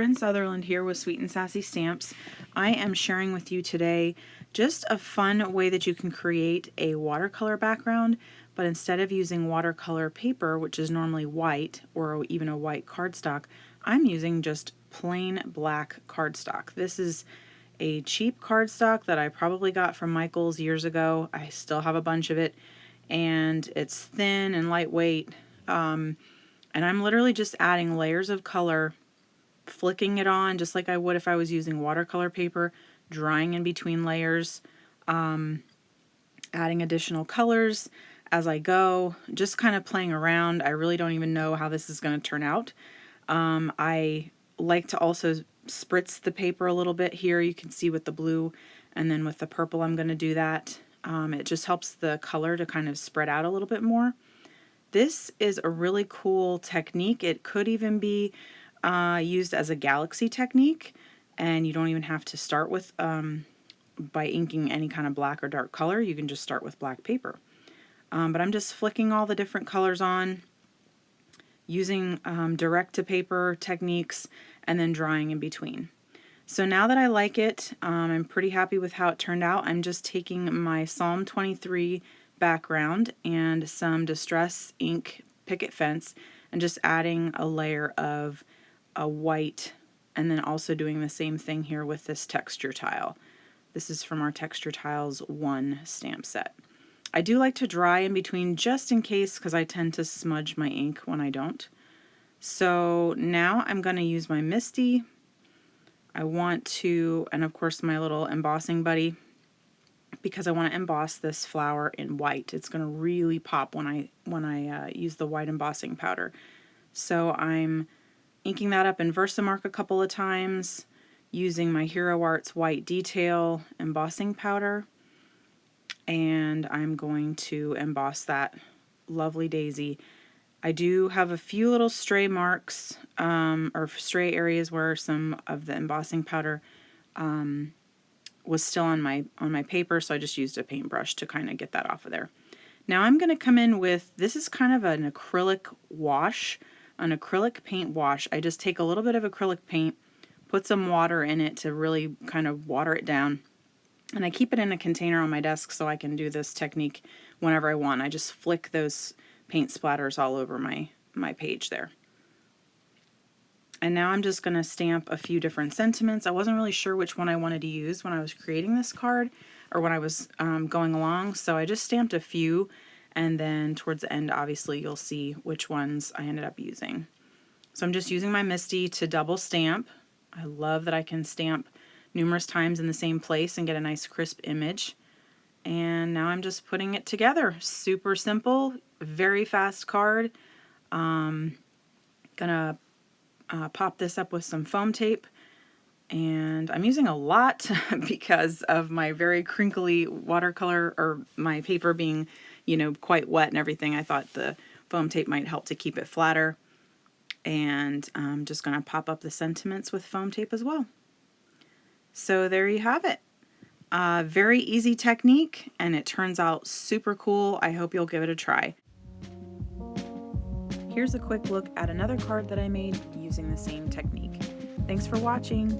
Bryn Sutherland here with Sweet and Sassy Stamps. I am sharing with you today just a fun way that you can create a watercolor background, but instead of using watercolor paper, which is normally white, or even a white cardstock, I'm using just plain black cardstock. This is a cheap cardstock that I probably got from Michael's years ago. I still have a bunch of it, and it's thin and lightweight. And I'm literally just adding layers of color, flicking it on just like I would if I was using watercolor paper, drying in between layers, adding additional colors as I go, just kind of playing around. I really don't even know how this is going to turn out. I like to also spritz the paper a little bit here. You can see with the blue, and then with the purple I'm going to do that. It just helps the color to kind of spread out a little bit more. This is a really cool technique. It could even be used as a galaxy technique, and you don't even have to start with by inking any kind of black or dark color. You can just start with black paper. But I'm just flicking all the different colors on, using direct to paper techniques, and then drying in between. So now that I like it, I'm pretty happy with how it turned out. I'm just taking my Psalm 23 background and some Distress ink picket fence and just adding a layer of a white, and then also doing the same thing here with this texture tile. This is from our Texture Tiles 1 stamp set. I do like to dry in between just in case, because I tend to smudge my ink when I don't. So now I'm going to use my Misty. I want to, and of course my little embossing buddy, because I want to emboss this flower in white. It's going to really pop when I use the white embossing powder. So I'm inking that up in Versamark a couple of times, using my Hero Arts white detail embossing powder, and I'm going to emboss that lovely daisy. I do have a few little stray marks, or stray areas where some of the embossing powder was still on my paper, so I just used a paintbrush to kind of get that off of there. Now I'm going to come in with, this is kind of an acrylic wash, an acrylic paint wash. I just take a little bit of acrylic paint, put some water in it to really kind of water it down, and I keep it in a container on my desk so I can do this technique whenever I want. I just flick those paint splatters all over my page there. And now I'm just going to stamp a few different sentiments. I wasn't really sure which one I wanted to use when I was creating this card, or when I was going along, so I just stamped a few, and then towards the end obviously you'll see which ones I ended up using. So I'm just using my Misty to double stamp. I love that I can stamp numerous times in the same place and get a nice crisp image. And now I'm just putting it together. Super simple, very fast card. Gonna pop this up with some foam tape, and I'm using a lot because of my very crinkly watercolor, or my paper being, you know, quite wet and everything. I thought the foam tape might help to keep it flatter, and I'm just gonna pop up the sentiments with foam tape as well. So there you have it. Very easy technique, and it turns out super cool. I hope you'll give it a try. Here's a quick look at another card that I made using the same technique. Thanks for watching.